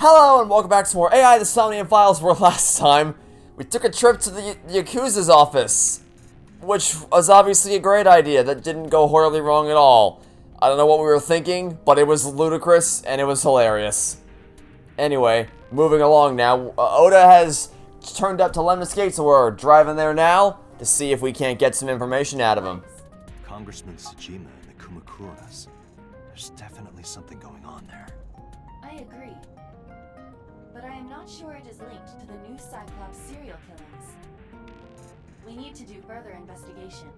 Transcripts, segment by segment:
Hello and welcome back to more AI, the Somnium Files, where last time we took a trip to the Yakuza's office, which was obviously a great idea that didn't go horribly wrong at all. I don't know what we were thinking, but it was ludicrous and it was hilarious. Anyway, moving along now, Oda has turned up to Lemnis Gate, so we're driving there now to see if we can't get some information out of him. Congressman Tsujima and the Kumakuras. There's definitely something going on there. I agree. But I am not sure it is linked to the new Cyclops serial killings. We need to do further investigation.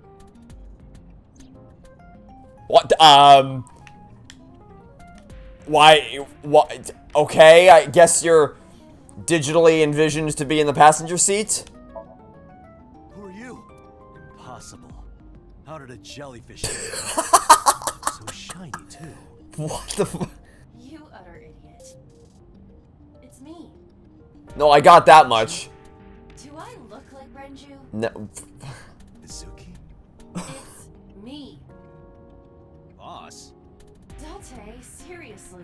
What? Why? What? Okay, I guess you're digitally envisioned to be in the passenger seat? Who are you? Impossible. How did a jellyfish get here? So shiny, too. What the f- You utter idiot. It's me. No, I got that much. Do I look like Renju? No. Mizuki? It's me. Boss? Delte, seriously.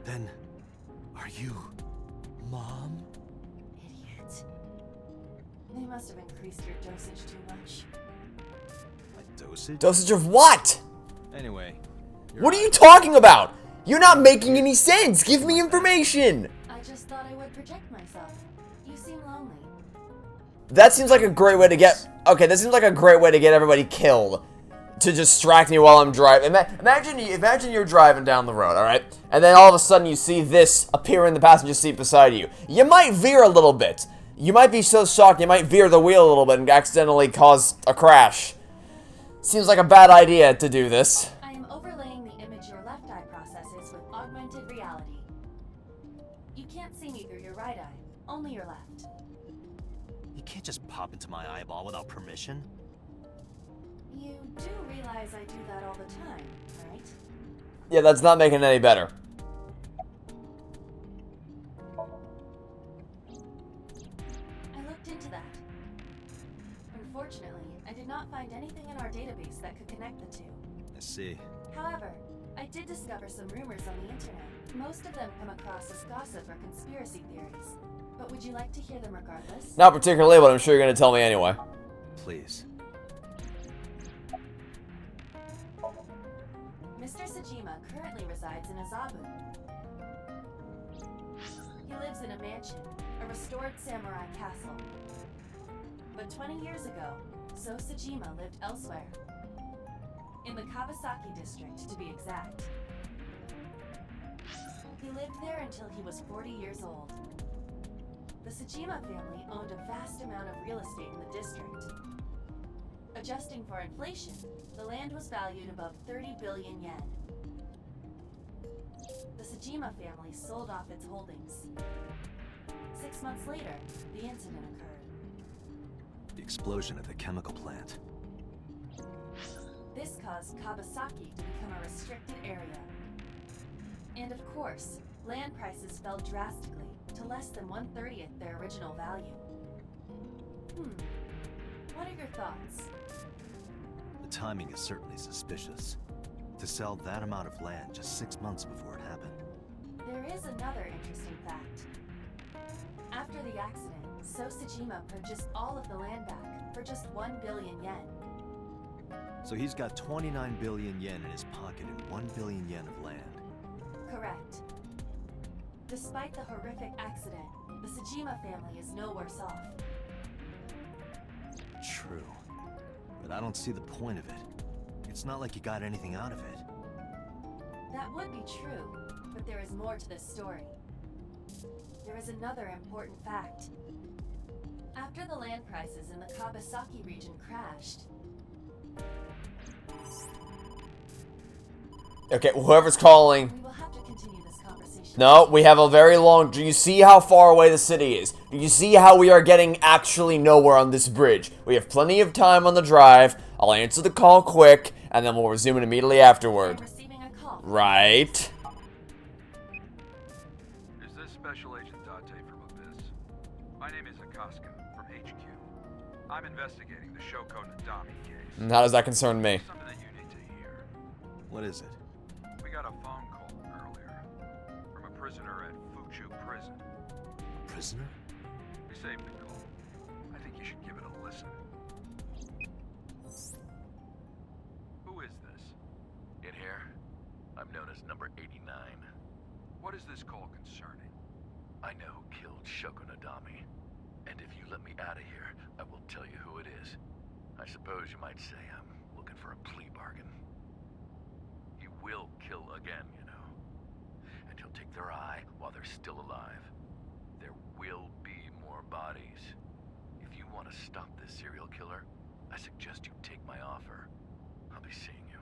Then, are you... Mom? Idiot. They must have increased your dosage too much. My dosage? Dosage of what? Anyway. What are you talking about? You're not making any sense. Give me information. I just thought I would protect myself. You seem lonely. That seems like a great way to get... Okay, that seems like a great way to get everybody killed. To distract me while I'm driving. Imagine you're driving down the road, alright? And then all of a sudden you see this appear in the passenger seat beside you. You might veer a little bit. You might be so shocked you might veer the wheel a little bit and accidentally cause a crash. Seems like a bad idea to do this. I am overlaying the image your left eye processes with augmented reality. You can't see me through your right eye, only your left. You can't just pop into my eyeball without permission. You do realize I do that all the time, right? Yeah, that's not making it any better. I looked into that. Unfortunately, I did not find anything in our database that could connect the two. I see. However, I did discover some rumors on the internet. Most of them come across as gossip or conspiracy theories. But would you like to hear them regardless? Not particularly, but I'm sure you're going to tell me anyway. Please. Mr. Tsujima currently resides in Azabu. He lives in a mansion, a restored samurai castle. But 20 years ago, So Tsujima lived elsewhere. In the Kawasaki district, to be exact. He lived there until he was 40 years old. The Tsujima family owned a vast amount of real estate in the district. Adjusting for inflation, the land was valued above 30 billion yen. The Tsujima family sold off its holdings. 6 months later, the incident occurred. The explosion at the chemical plant. This caused Kawasaki to become a restricted area. And of course, land prices fell drastically to less than 1/30th their original value. What are your thoughts? The timing is certainly suspicious. To sell that amount of land just 6 months before it happened. There is another interesting fact. After the accident, So Tsujima purchased all of the land back for just 1 billion yen. So he's got 29 billion yen in his pocket and 1 billion yen of land. Correct. Despite the horrific accident, the Tsujima family is no worse off. True. But I don't see the point of it. It's not like you got anything out of it. That would be true, but there is more to this story. There is another important fact. After the land prices in the Kawasaki region crashed... Okay, whoever's calling... We will have to continue this conversation. No, we have a very long... Do you see how far away the city is? Do you see how we are getting actually nowhere on this bridge? We have plenty of time on the drive. I'll answer the call quick, and then we'll resume it immediately afterward. I'm receiving a call. Right. Is this Special Agent Date from Abyss? My name is Akaska from HQ. I'm investigating the Shoko Nadami case. How does that concern me? Something that you need to hear. What is it? We got a phone call earlier from a prisoner at Fuchu Prison. Prisoner? We saved the call. I think you should give it a listen. Who is this? In here, I'm known as number 89. What is this call concerning? I know who killed Shoko Nadami. And if you let me out of here, I will tell you who it is. I suppose you might say I'm looking for a plea bargain. He will kill again, you know. And he'll take their eye while they're still alive. There will be more bodies. If you want to stop this serial killer, I suggest you take my offer. I'll be seeing you.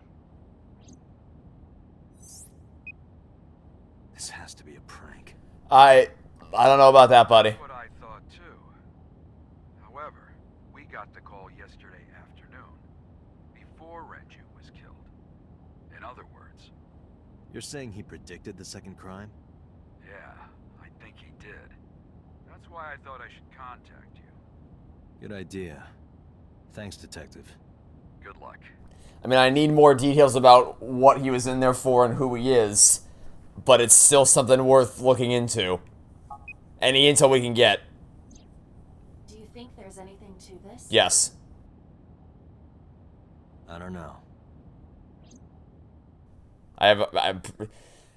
This has to be a prank. I don't know about that, buddy. That's what I thought too. However, we got the call yesterday afternoon, before Renju was killed. In other words, You're saying he predicted the second crime? yeah, I think he did. That's why I thought I should contact you. Good idea. Thanks, Detective. Good luck. I mean, I need more details about what he was in there for and who he is, but it's still something worth looking into. Any intel we can get. Do you think there's anything to this? Yes. I don't know.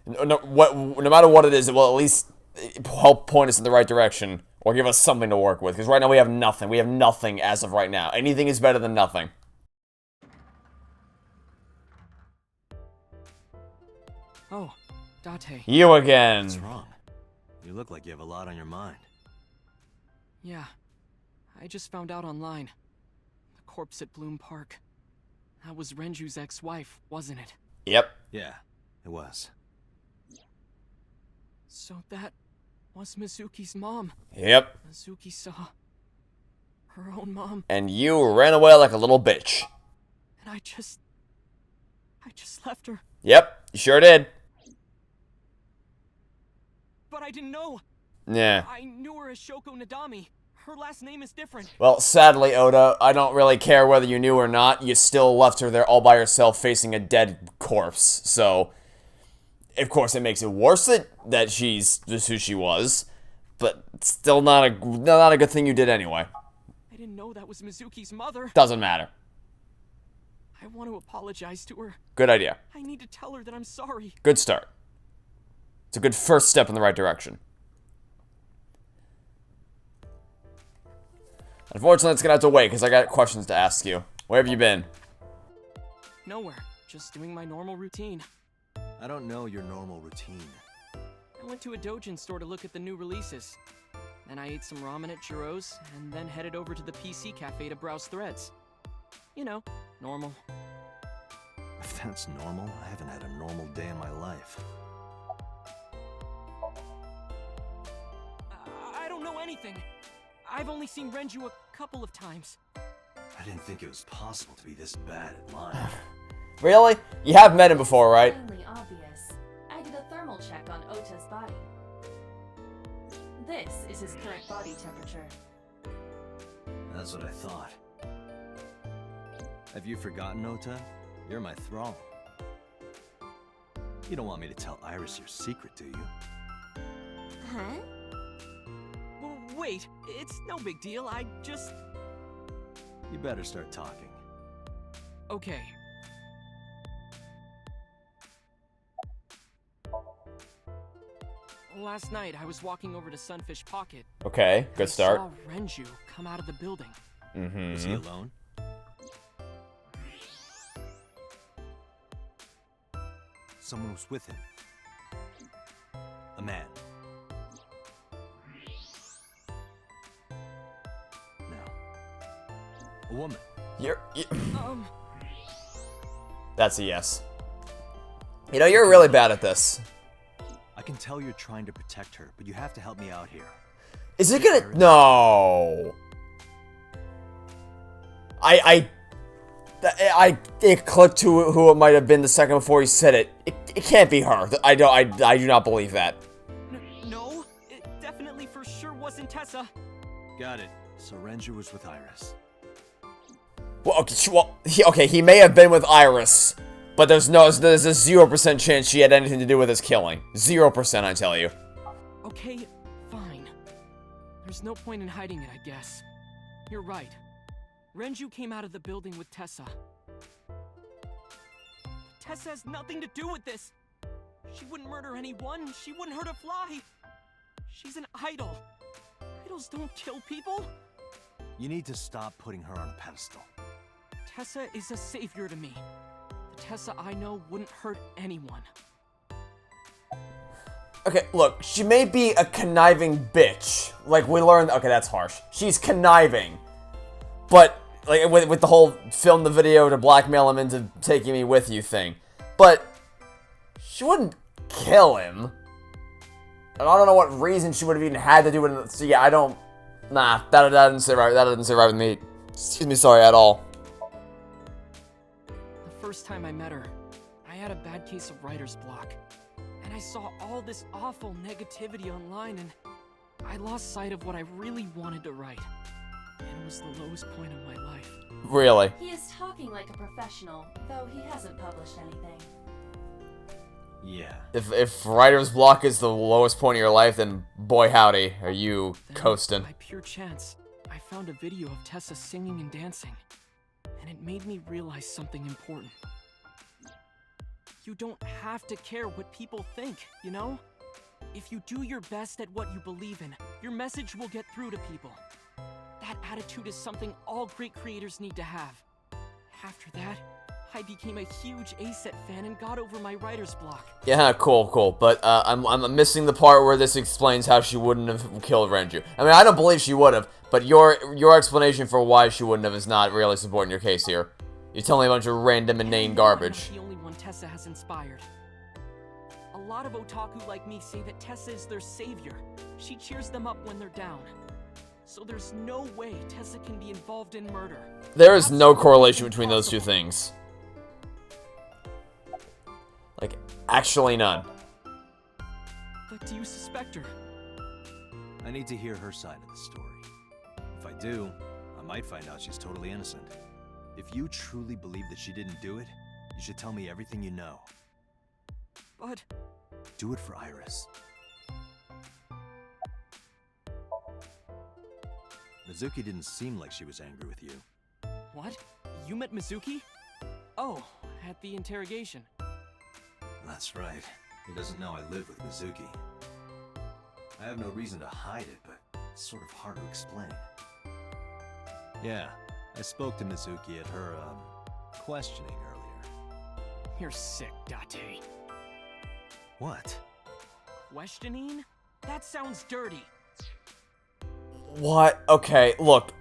No matter what it is, it will at least help point us in the right direction, or give us something to work with, because right now we have nothing. We have nothing as of right now. Anything is better than nothing. Oh, Date. You again. What's wrong? You look like you have a lot on your mind. Yeah, I just found out online. The corpse at Bloom Park. That was Renju's ex-wife, wasn't it? Yep. Yeah, it was. So that was Mizuki's mom. Yep. Mizuki saw her own mom, And you ran away like a little bitch. and I just left her. Yep. You sure did. But I didn't know. Yeah. I knew her as Shoko Nadami. Her last name is different. Well, sadly, Oda, I don't really care whether you knew or not. You still left her there all by herself facing a dead corpse. So, of course, it makes it worse that she's just who she was. But still not a good thing you did anyway. I didn't know that was Mizuki's mother. Doesn't matter. I want to apologize to her. Good idea. I need to tell her that I'm sorry. Good start. It's a good first step in the right direction. Unfortunately, it's gonna have to wait, because I got questions to ask you. Where have you been? Nowhere. Just doing my normal routine. I don't know your normal routine. I went to a Dojin store to look at the new releases. Then I ate some ramen at Chiro's, and then headed over to the PC cafe to browse threads. You know, normal. If that's normal, I haven't had a normal day in my life. I don't know anything. I've only seen Renju a couple of times. I didn't think it was possible to be this bad at lying. Really? You have met him before, right? Plainly obvious. I did a thermal check on Ota's body. This is his current body temperature. That's what I thought. Have you forgotten, Ota? You're my thrall. You don't want me to tell Iris your secret, do you? Huh? Wait, it's no big deal. I just... You better start talking. Okay. Last night, I was walking over to Sunfish Pocket. Okay, good start. I saw Renju come out of the building. Was he alone? Someone was with him. A man. No. A woman. That's a yes. You know, you're really bad at this. I can tell you're trying to protect her, but you have to help me out here. Is it gonna... No. It clicked to who it might have been the second before he said it. It can't be her. I do not believe that. No, it definitely for sure wasn't Tessa. Got it. So Renju was with Iris. Well, okay, he may have been with Iris, but there's a 0% chance she had anything to do with his killing. 0%, I tell you. Okay, fine. There's no point in hiding it, I guess. You're right. Renju came out of the building with Tessa. Tessa has nothing to do with this! She wouldn't murder anyone, she wouldn't hurt a fly! She's an idol. Idols don't kill people. You need to stop putting her on a pedestal. Tessa is a savior to me. The Tessa I know wouldn't hurt anyone. Okay, look, she may be a conniving bitch. Like, we learned... Okay, that's harsh. She's conniving. But, like, with the whole film the video to blackmail him into taking me with you thing. But, she wouldn't kill him. And I don't know what reason she would have even had to do it. So, yeah, I don't... Nah, that doesn't sit right. That doesn't sit right with me. Excuse me, sorry, at all. The first time I met her, I had a bad case of writer's block. And I saw all this awful negativity online, and I lost sight of what I really wanted to write. And it was the lowest point of my life. Really? He is talking like a professional, though he hasn't published anything. Yeah. If writer's block is the lowest point of your life, then boy howdy, are you Then, coasting. by pure chance, I found a video of Tessa singing and dancing. And it made me realize something important. You don't have to care what people think, you know? If you do your best at what you believe in, your message will get through to people. That attitude is something all great creators need to have. After that, I became a huge ASET fan and got over my writer's block. Yeah, cool. But I'm missing the part where this explains how she wouldn't have killed Renju. I mean, I don't believe she would have, but your explanation for why she wouldn't have is not really supporting your case here. You're telling me a bunch of random inane garbage. I'm the only one Tessa has inspired. A lot of otaku like me say that Tessa is their savior. She cheers them up when they're down. So there's no way Tessa can be involved in murder. There is no correlation between those two things. Like, actually none. But do you suspect her? I need to hear her side of the story. If I do, I might find out she's totally innocent. If you truly believe that she didn't do it, you should tell me everything you know. But... Do it for Iris. Mizuki didn't seem like she was angry with you. What? You met Mizuki? Oh, at the interrogation. That's right. He doesn't know I live with Mizuki. I have no reason to hide it, but it's sort of hard to explain. Yeah, I spoke to Mizuki at her, questioning earlier. You're sick, Date. What? Questioning? That sounds dirty. What? Okay, look.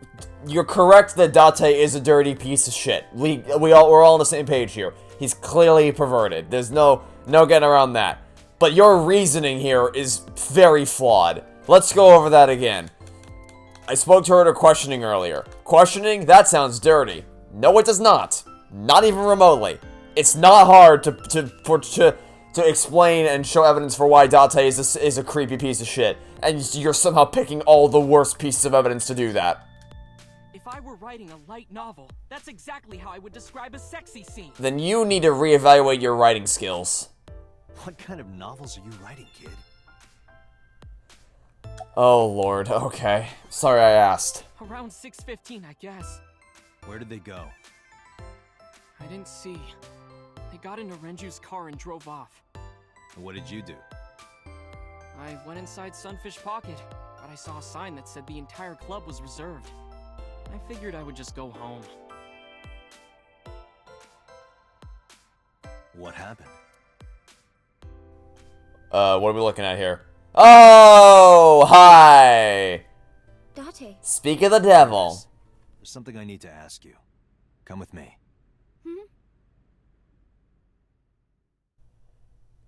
You're correct that Date is a dirty piece of shit. We're all on the same page here. He's clearly perverted. There's no getting around that. But your reasoning here is very flawed. Let's go over that again. I spoke to her at her questioning earlier. Questioning? That sounds dirty. No, it does not. Not even remotely. It's not hard to explain and show evidence for why Date is a creepy piece of shit. And you're somehow picking all the worst pieces of evidence to do that. If I were writing a light novel, that's exactly how I would describe a sexy scene. Then you need to reevaluate your writing skills. What kind of novels are you writing, kid? Oh lord, okay. Sorry I asked. Around 6:15, I guess. Where did they go? I didn't see. They got into Renju's car and drove off. And what did you do? I went inside Sunfish Pocket, but I saw a sign that said the entire club was reserved. I figured I would just go home. What happened? What are we looking at here? Oh, hi! Date. Speak of the devil. There's something I need to ask you. Come with me.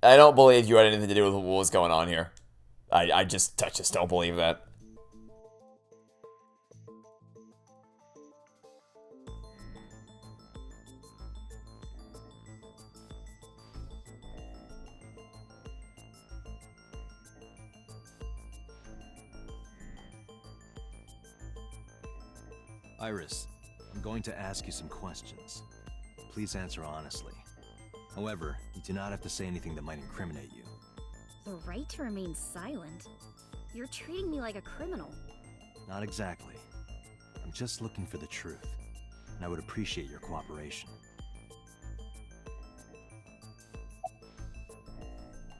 I don't believe you had anything to do with what was going on here. I just don't believe that. Iris, I'm going to ask you some questions. Please answer honestly. However, you do not have to say anything that might incriminate you. The right to remain silent? You're treating me like a criminal. Not exactly. I'm just looking for the truth, and I would appreciate your cooperation.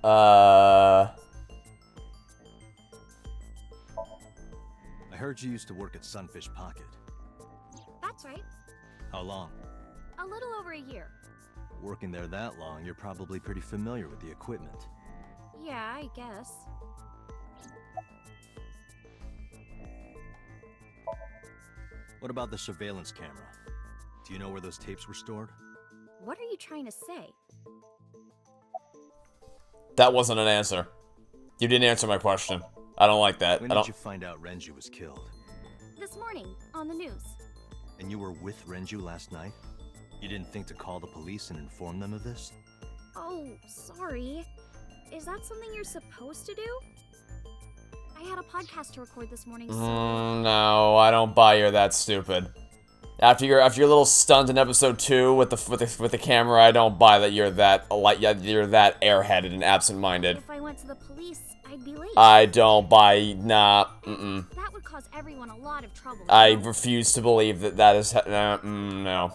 I heard you used to work at Sunfish Pocket. That's right. How long? A little over a year. Working there that long, you're probably pretty familiar with the equipment. Yeah, I guess. What about the surveillance camera? Do you know where those tapes were stored? What are you trying to say? That wasn't an answer. You didn't answer my question. I don't like that. When did you find out Renju was killed? This morning, on the news. And you were with Renju last night? You didn't think to call the police and inform them of this? Oh, sorry. Is that something you're supposed to do? I had a podcast to record this morning, so... No, I don't buy you're that stupid. After your little stunt in episode 2 with the camera, I don't buy that you're that airheaded and absent-minded. If I went to the police, I'd be late. I don't buy. Nah. That would cause everyone a lot of trouble. I refuse to believe that is. No.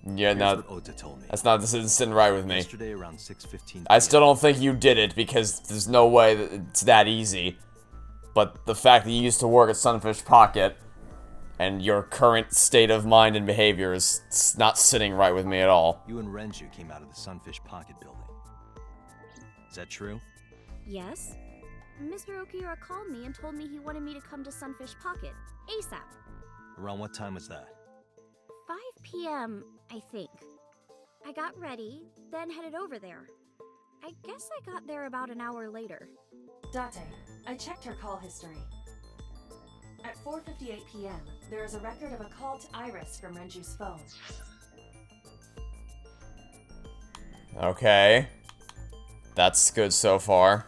Yeah, Here's no. what Ota told me. This isn't sitting right with me. Yesterday around 6:15. I still don't think you did it because there's no way that it's that easy. But the fact that you used to work at Sunfish Pocket and your current state of mind and behavior is not sitting right with me at all. You and Renju came out of the Sunfish Pocket building. Is that true? Yes. Mr. Okiura called me and told me he wanted me to come to Sunfish Pocket, ASAP. Around what time was that? 5 p.m., I think. I got ready, then headed over there. I guess I got there about an hour later. Date, I checked her call history. At 4:58 p.m., there is a record of a call to Iris from Renju's phone. Okay. That's good so far.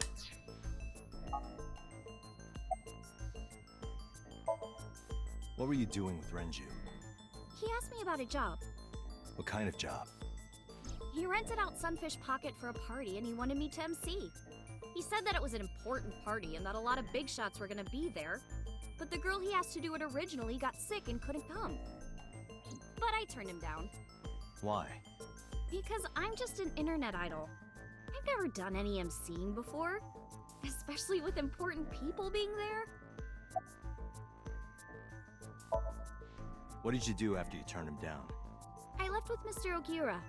What were you doing with Renju? He asked me about a job. What kind of job? He rented out Sunfish Pocket for a party and he wanted me to MC. He said that it was an important party and that a lot of big shots were gonna be there. But the girl he asked to do it originally got sick and couldn't come. But I turned him down. Why? Because I'm just an internet idol. I've never done any MCing before. Especially with important people being there. What did you do after you turned him down? I left with Mr. Okiura.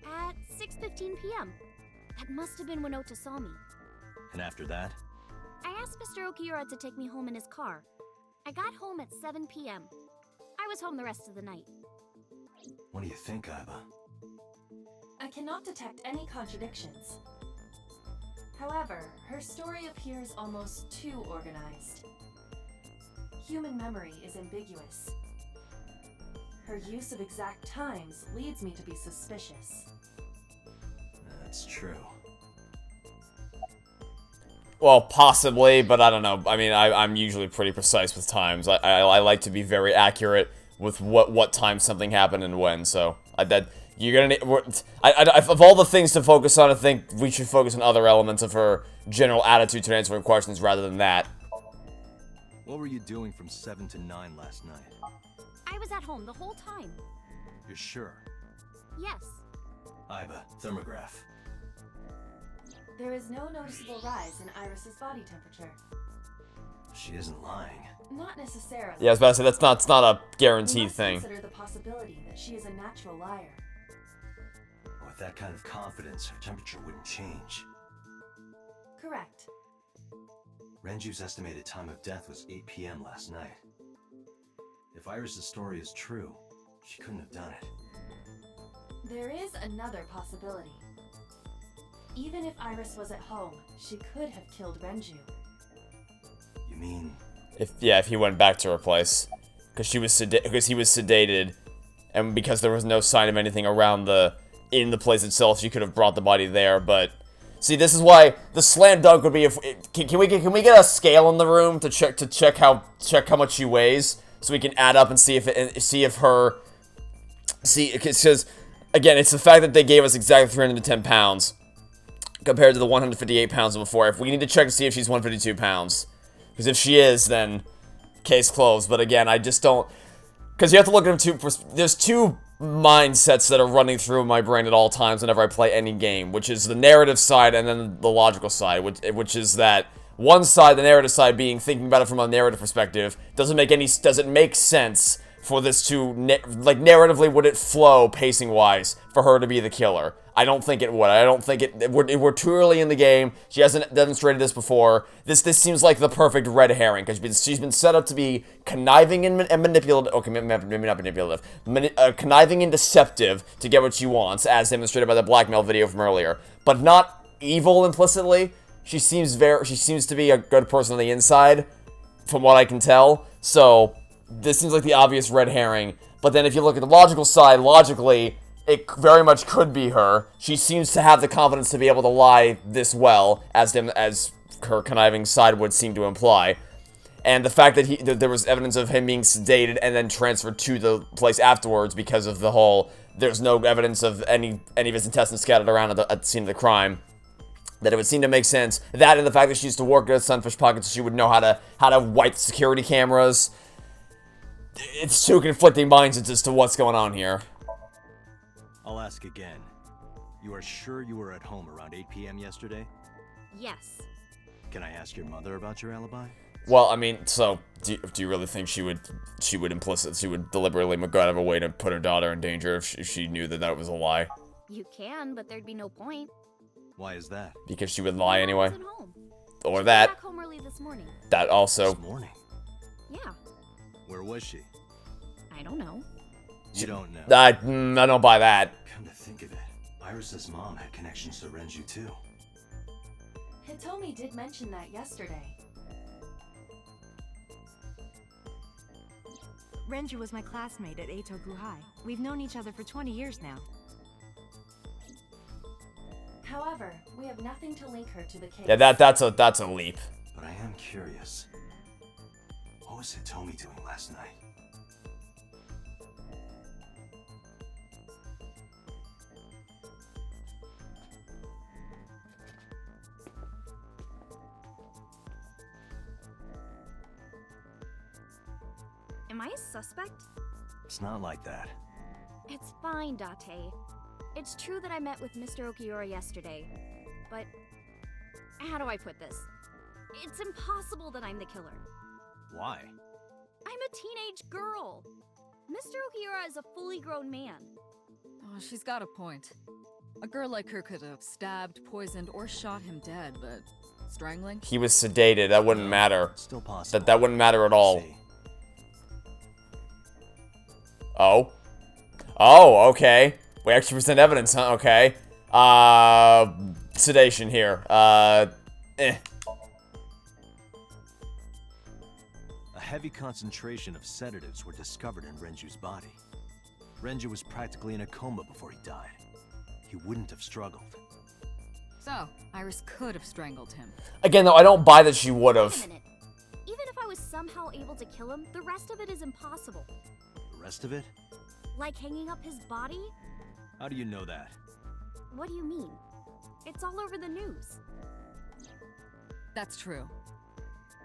At 6:15 p.m. That must have been when Ota saw me. And after that? I asked Mr. Okiura to take me home in his car. I got home at 7 p.m. I was home the rest of the night. What do you think, Aiba? I cannot detect any contradictions. However, her story appears almost too organized. Human memory is ambiguous. Her use of exact times leads me to be suspicious. That's true. Well, possibly, but I don't know. I mean, I'm usually pretty precise with times. I like to be very accurate with what time something happened and when. So you're gonna. Of all the things to focus on, I think we should focus on other elements of her general attitude to answering questions rather than that. What were you doing from 7 to 9 last night? I was at home the whole time. You're sure? Yes. Aiba, thermograph. There is no noticeable rise in Iris's body temperature. She isn't lying. Not necessarily. Yeah, I was about to say that's not a We guaranteed must thing. consider the possibility that she is a natural liar. With that kind of confidence, her temperature wouldn't change. Correct. Renju's estimated time of death was 8 p.m. last night. If Iris' story is true, she couldn't have done it. There is another possibility. Even if Iris was at home, she could have killed Renju. You mean... If he went back to her place, because he was sedated, and because there was no sign of anything around in the place itself, she could have brought the body there. But see, this is why the slam dunk would be if can we get a scale in the room to check how much she weighs, so we can add up and see because again, it's the fact that they gave us exactly 310 pounds. compared to the 158 pounds before. If we need to check to see if she's 152 pounds. Because if she is, then case closed. But again, I just don't... Because you have to look at them there's two mindsets that are running through my brain at all times whenever I play any game, which is the narrative side and then the logical side, which is that one side, the narrative side, being thinking about it from a narrative perspective, does it make sense for this to, like, narratively, would it flow, pacing-wise, for her to be the killer? I don't think it would. I don't think we're too early in the game. She hasn't demonstrated this before. This seems like the perfect red herring, because she's been set up to be conniving and manipulative, okay, maybe not manipulative, conniving and deceptive to get what she wants, as demonstrated by the blackmail video from earlier, but not evil implicitly. She seems to be a good person on the inside, from what I can tell, so this seems like the obvious red herring. But then if you look at the logical side, logically, it very much could be her. She seems to have the confidence to be able to lie this well, as her conniving side would seem to imply. And the fact that there was evidence of him being sedated and then transferred to the place afterwards because of the whole, there's no evidence of any of his intestines scattered around at the scene of the crime, that it would seem to make sense. That and the fact that she used to work at Sunfish Pocket, so she would know how to wipe security cameras. It's two conflicting minds as to what's going on here. I'll ask again. You are sure you were at home around 8 p.m. yesterday? Yes. Can I ask your mother about your alibi? Well, I mean, so do you really think she would deliberately go out of her way to put her daughter in danger if she knew that was a lie? You can, but there'd be no point. Why is that? Because she would lie anyway. At home. Or She that. got back home early this morning. That also. This morning? Yeah. Where was she? I don't know. You don't know. I don't buy that. Come to think of it, Iris's mom had connections to Renju too. Hitomi did mention that yesterday. Renju was my classmate at Eitoku High. We've known each other for 20 years now. However, we have nothing to link her to the case. Yeah, that's a leap. But I am curious. What was Hitomi doing last night? Am I a suspect? It's not like that. It's fine, Date. It's true that I met with Mr. Okiura yesterday, but how do I put this? It's impossible that I'm the killer. Why? I'm a teenage girl. Mr. Okiura is a fully grown man. Oh, she's got a point. A girl like her could have stabbed, poisoned, or shot him dead, but strangling? He was sedated. That wouldn't matter. Still possible. That wouldn't matter at all. See. Oh. Oh, okay. We actually present evidence, huh? Okay. Sedation here. A heavy concentration of sedatives were discovered in Renju's body. Renju was practically in a coma before he died. He wouldn't have struggled. So, Iris could have strangled him. Again, though, I don't buy that she would Wait have. a minute. Even if I was somehow able to kill him, the rest of it is impossible. The rest of it? Like hanging up his body? How do you know that? What do you mean? It's all over the news. That's true.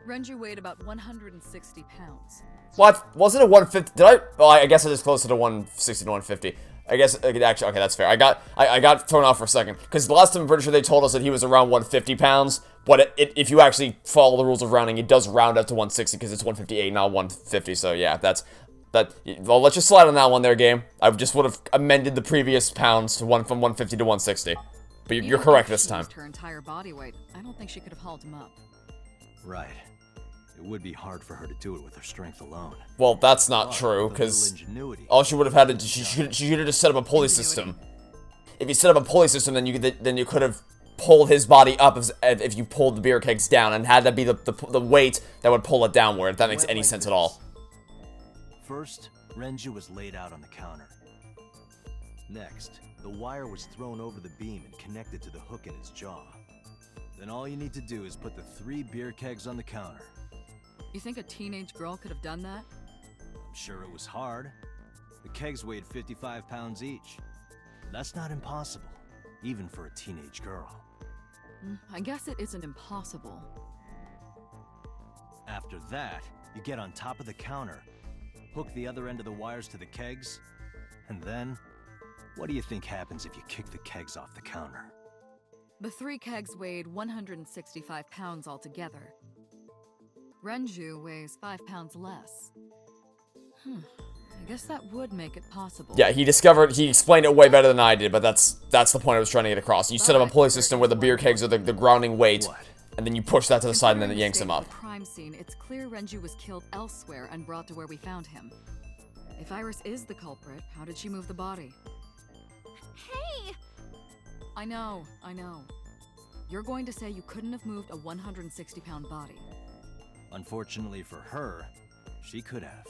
Renju weighed about 160 pounds. What? Was it a 150? Did I? Well, I guess it is closer to 160 to 150. I guess, actually, okay, that's fair. I got thrown off for a second. Because the last time I'm pretty sure they told us that he was around 150 pounds. But if you actually follow the rules of rounding, it does round up to 160 because it's 158, not 150. So yeah, well, let's just slide on that one there, game. I just would have amended the previous pounds to from 150 to 160. But you're Even correct if this she time. used her entire body weight, I don't think she could have hauled him up. Right. It would be hard for her to do it with her strength alone. Well, that's not But true, with a little because ingenuity, all she would have had to she should have just set up a pulley system. If you set up a pulley system, then you could have pulled his body up if you pulled the beer kegs down, and had that be the weight that would pull it downward. If that makes went any like sense this. at all. First, Renju was laid out on the counter. Next, the wire was thrown over the beam and connected to the hook in his jaw. Then all you need to do is put the 3 beer kegs on the counter. You think a teenage girl could have done that? I'm sure it was hard. The kegs weighed 55 pounds each. That's not impossible, even for a teenage girl. I guess it isn't impossible. After that, you get on top of the counter, hook the other end of the wires to the kegs, and then, what do you think happens if you kick the kegs off the counter? The 3 kegs weighed 165 pounds altogether. Renju weighs 5 pounds less. I guess that would make it possible. Yeah, he explained it way better than I did, but that's the point I was trying to get across. You set up a pulley system where the beer kegs are the grounding weight, and then you push that to the side and then it yanks him up. The crime scene, it's clear Renju was killed elsewhere and brought to where we found him. If Iris is the culprit, how did she move the body? Hey! I know. You're going to say you couldn't have moved a 160-pound body. Unfortunately for her, she could have.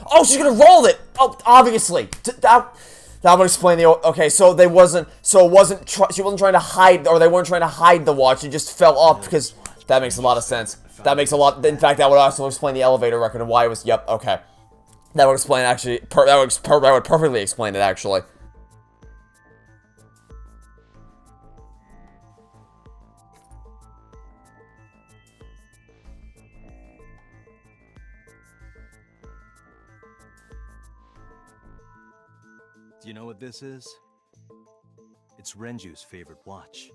Oh, she's gonna roll it! Oh, obviously! That would explain the... Okay, so she wasn't trying to hide, or they weren't trying to hide the watch, it just fell off because... That makes a lot of sense. That makes a lot... In fact, that would also explain the elevator record and why it was... Yep, okay. That would explain, actually... That would perfectly explain it, actually. Do you know what this is? It's Renju's favorite watch.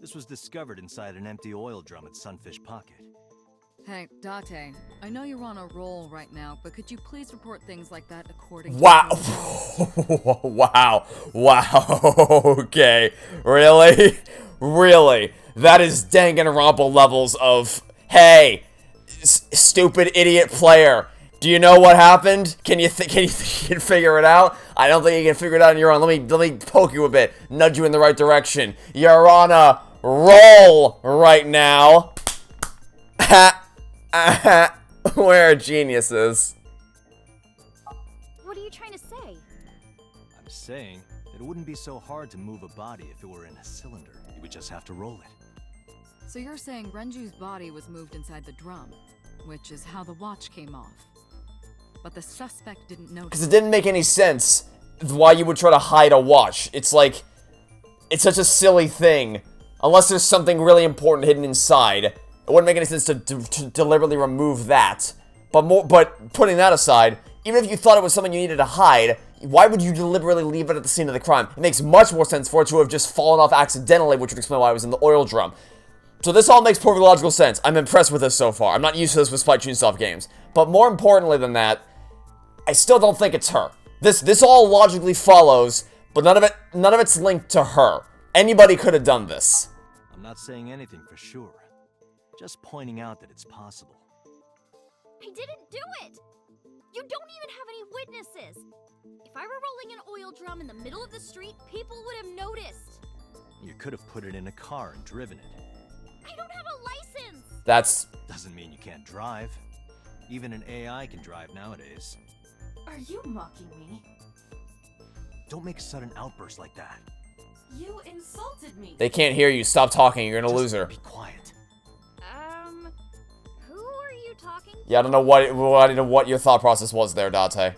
This was discovered inside an empty oil drum at Sunfish Pocket. Hey, Date, I know you're on a roll right now, but could you please report things like that according Wow. to... Wow. Okay. Really? Really? That is Danganronpa levels of, hey, stupid idiot player. Do you know what happened? Can you think you can figure it out? I don't think you can figure it out on your own. Let me poke you a bit, nudge you in the right direction. You're on a roll right now. We're geniuses. What are you trying to say? I'm saying that it wouldn't be so hard to move a body if it were in a cylinder. You would just have to roll it. So you're saying Renju's body was moved inside the drum, which is how the watch came off. But the suspect didn't notice. Because it didn't make any sense why you would try to hide a watch. It's like, it's such a silly thing. Unless there's something really important hidden inside. It wouldn't make any sense to deliberately remove that. But putting that aside, even if you thought it was something you needed to hide, why would you deliberately leave it at the scene of the crime? It makes much more sense for it to have just fallen off accidentally, which would explain why it was in the oil drum. So this all makes perfect logical sense. I'm impressed with this so far. I'm not used to this with Spike Chunsoft games. But more importantly than that, I still don't think it's her. This all logically follows, but none of it's linked to her. Anybody could have done this. I'm not saying anything for sure. Just pointing out that it's possible. I didn't do it! You don't even have any witnesses! If I were rolling an oil drum in the middle of the street, people would have noticed. You could have put it in a car and driven it. I don't have a license! That's... Doesn't mean you can't drive. Even an AI can drive nowadays. Are you mocking me? Don't make a sudden outburst like that. You insulted me. They can't hear you. Stop talking. You're gonna Just lose her. Be quiet. Who are you talking to? Yeah, I don't know what your thought process was there, Date.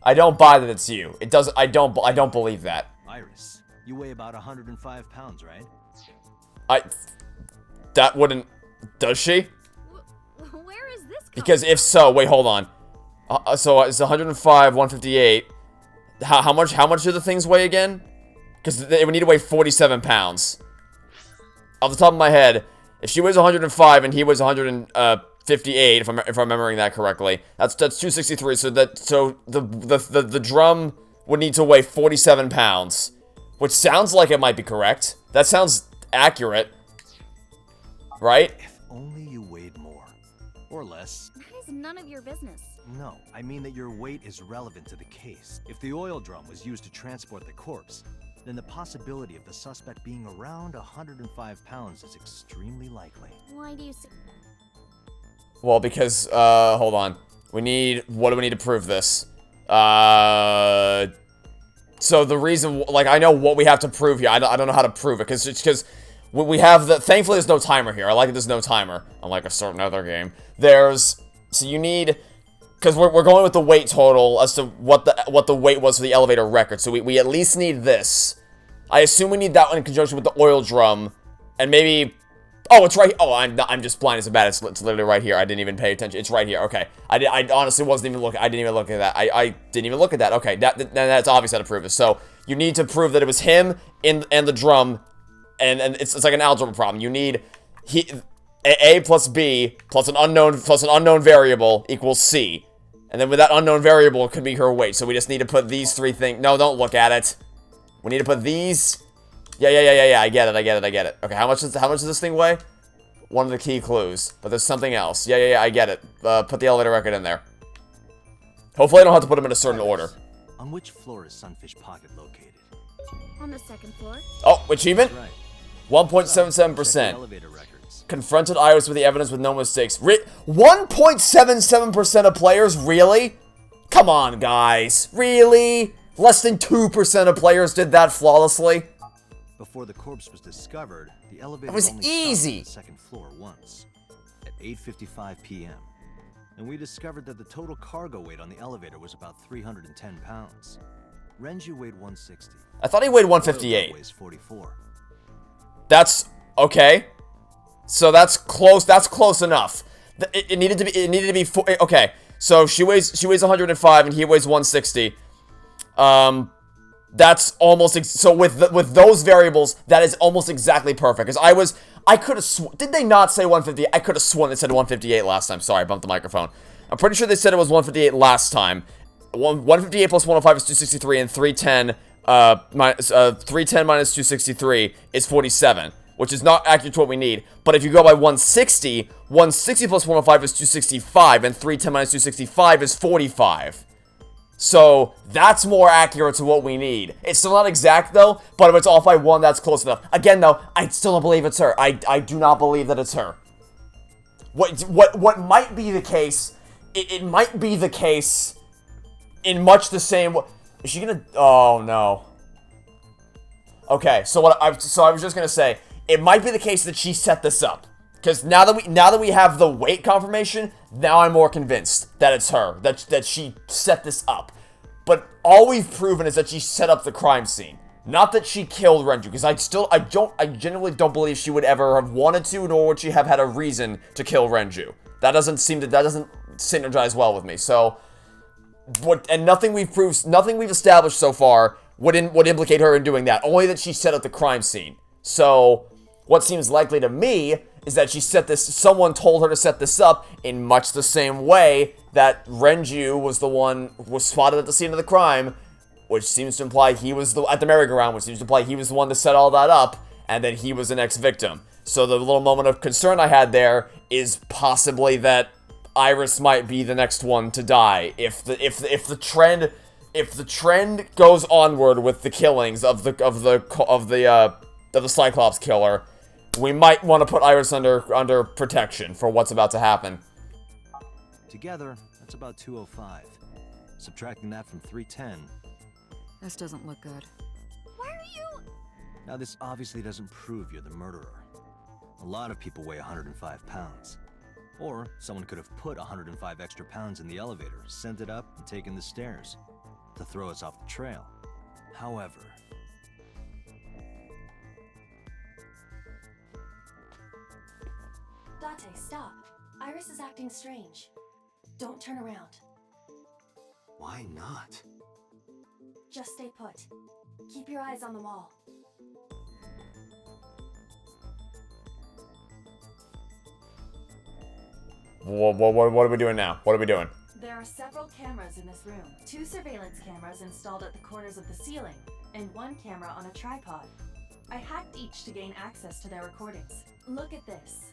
I don't buy that it's you. It does. I don't believe that. Iris, you weigh about 105 pounds, right? That wouldn't. Does she? Where is this coming Because if so, wait, hold on. So it's 105, 158. How much do the things weigh again? Because they would need to weigh 47 pounds. Off the top of my head, if she weighs 105 and he weighs 158, if I'm remembering that correctly, that's 263. So the drum would need to weigh 47 pounds, which sounds like it might be correct. That sounds accurate, right? If only you weighed more. Or less. That is none of your business. No, I mean that your weight is relevant to the case. If the oil drum was used to transport the corpse, then the possibility of the suspect being around 105 pounds is extremely likely. Why do you say... Well, because, hold on. What do we need to prove this? So the reason, like, I know what we have to prove here. I don't know how to prove it, because we have the, thankfully there's no timer here. I like that there's no timer, unlike a certain other game. There's So you need, because we're going with the weight total as to what the weight was for the elevator record. So we at least need this. I assume we need that one in conjunction with the oil drum, and maybe. Oh, it's right. Oh, I'm just blind as a bat. It's literally right here. I didn't even pay attention. It's right here. Okay. I honestly wasn't even looking. I didn't even look at that. I didn't even look at that. Okay. That's obvious how to prove this. So you need to prove that it was him and the drum, and it's like an algebra problem. You need A plus B plus an unknown variable equals C, and then with that unknown variable it could be her weight. So we just need to put these three things. No, don't look at it. We need to put these. Yeah, I get it. Okay, how much does this thing weigh? One of the key clues. But there's something else. Yeah, I get it. Put the elevator record in there. Hopefully I don't have to put them in a certain order. On which floor is Sunfish Pocket located? On the second floor. Oh, achievement? Right. 1.77%. Elevator records. Confronted Iris with the evidence with no mistakes. 1.77% of players? Really? Come on, guys. Really? Less than 2% of players did that flawlessly? Before the corpse was discovered, the elevator was only easy. stopped on the second floor once, at 8:55 p.m. And we discovered that the total cargo weight on the elevator was about 310 pounds. Renju weighed 160. I thought he weighed 158. Weighs 44. That's okay. So that's close. That's close enough. It needed to be. Okay. So she weighs 105 and he weighs 160. That's almost so with those variables, that is almost exactly perfect. Because I could have did they not say 150? I could have sworn they said 158 last time. Sorry, I bumped the microphone. I'm pretty sure they said it was 158 last time. 158 plus 105 is 263, and 310 minus 263 is 47, which is not accurate to what we need. But if you go by 160 plus 105 is 265, and 310 minus 265 is 45. So, that's more accurate to what we need. It's still not exact, though, but if it's off by 1, that's close enough. Again, though, I still don't believe it's her. I do not believe that it's her. What might be the case, it might be the case in much the same way. Is she gonna... Oh, no. Okay, so I was just gonna say, it might be the case that she set this up. Because now that we have the weight confirmation, now I'm more convinced that it's her, that she set this up. But all we've proven is that she set up the crime scene, not that she killed Renju. Because I genuinely don't believe she would ever have wanted to, nor would she have had a reason to kill Renju. That doesn't synergize well with me. So, nothing we've established so far would implicate her in doing that. Only that she set up the crime scene. So, what seems likely to me is that someone told her to set this up in much the same way that Renju was spotted at the scene of the crime, which seems to imply he was at the merry-go-round, which seems to imply he was the one to set all that up, and that he was the next victim. So the little moment of concern I had there is possibly that Iris might be the next one to die. If the trend goes onward with the killings of the Cyclops killer, we might want to put Iris under protection for what's about to happen. Together, that's about 205. Subtracting that from 310. This doesn't look good. Why are you... Now this obviously doesn't prove you're the murderer. A lot of people weigh 105 pounds. Or someone could have put 105 extra pounds in the elevator, sent it up, and taken the stairs to throw us off the trail. However... Date, stop. Iris is acting strange. Don't turn around. Why not? Just stay put. Keep your eyes on the wall. What are we doing now? What are we doing? There are several cameras in this room. 2 surveillance cameras installed at the corners of the ceiling, and 1 camera on a tripod. I hacked each to gain access to their recordings. Look at this.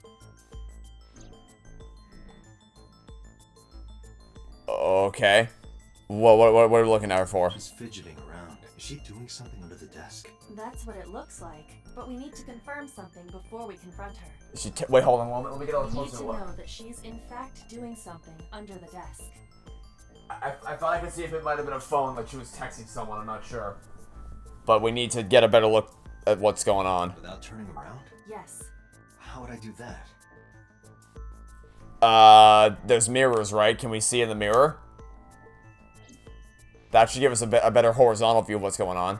Okay. What are we looking at her for? She's fidgeting around. Is she doing something under the desk? That's what it looks like, but we need to confirm something before we confront her. Wait, hold on a moment. Let me get a We need closer to look. know that she's in fact doing something under the desk. I thought I could see if it might have been a phone that she was texting someone. I'm not sure. But we need to get a better look at what's going on. Without turning around? Yes. How would I do that? There's mirrors, right? Can we see in the mirror? That should give us a better horizontal view of what's going on.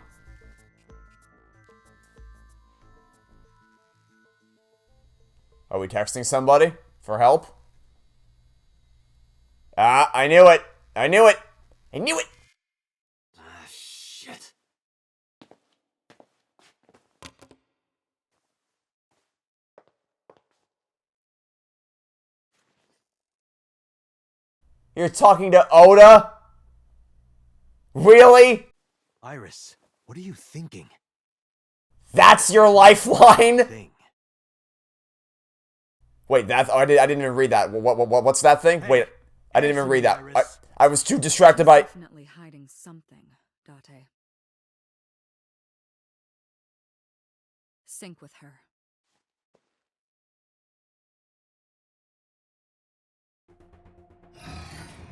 Are we texting somebody for help? Ah, I knew it! I knew it! I knew it! Ah, shit. You're talking to Oda? Really? Iris, what are you thinking? That's your lifeline? Thing. Wait, I didn't even read that. What's that thing? Hey, Wait, I didn't even read that. Iris. I was too distracted by... Definitely hiding something, Date. Sync with her.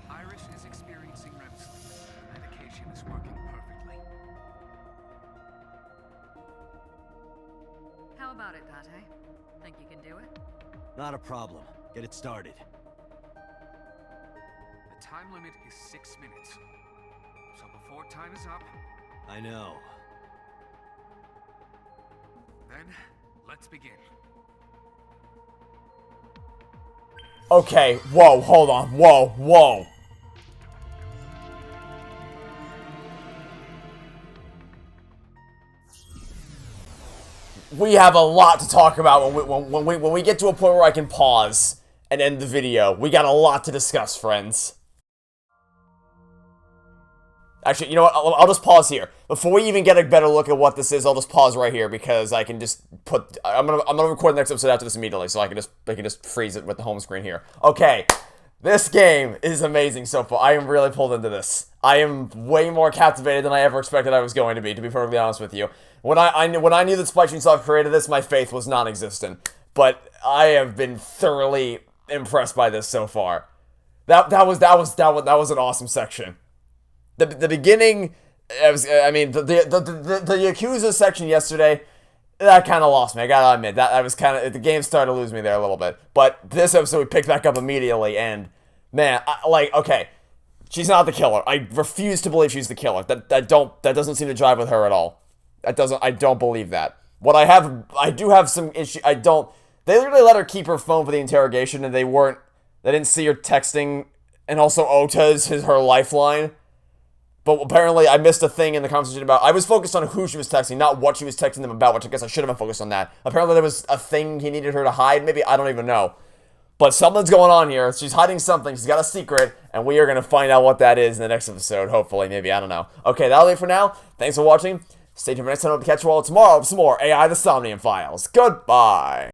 Iris is experiencing REM sleep. The medication is working perfectly. How about it, Date? Think you can do it? Not a problem. Get it started. The time limit is 6 minutes. So before time is up, I know. then let's begin. Okay, whoa, hold on, whoa. We have a lot to talk about when we get to a point where I can pause and end the video. We got a lot to discuss, friends. Actually, you know what? I'll just pause here. Before we even get a better look at what this is, I'll just pause right here because I can just put... I'm gonna record the next episode after this immediately, so I can just freeze it with the home screen here. Okay, this game is amazing so far. I am really pulled into this. I am way more captivated than I ever expected I was going to be perfectly honest with you. When I knew that Spike Chunsoft created this, my faith was non-existent. But I have been thoroughly impressed by this so far. That was an awesome section. The beginning, I mean, the Yakuza section yesterday, that kind of lost me. I gotta admit, that was kind of, the game started to lose me there a little bit. But this episode we picked back up immediately, and man, okay, she's not the killer. I refuse to believe she's the killer. That doesn't seem to jive with her at all. I don't believe that. I do have some issue. They literally let her keep her phone for the interrogation, and they didn't see her texting, and also Ota's her lifeline. But apparently I missed a thing in the conversation about... I was focused on who she was texting, not what she was texting them about, which I guess I should have been focused on that. Apparently there was a thing he needed her to hide, maybe, I don't even know. But something's going on here. She's hiding something, she's got a secret, and we are going to find out what that is in the next episode, hopefully, maybe, I don't know. Okay, that'll be it for now. Thanks for watching. Stay tuned for next time to catch you all tomorrow with some more AI the Somnium Files. Goodbye.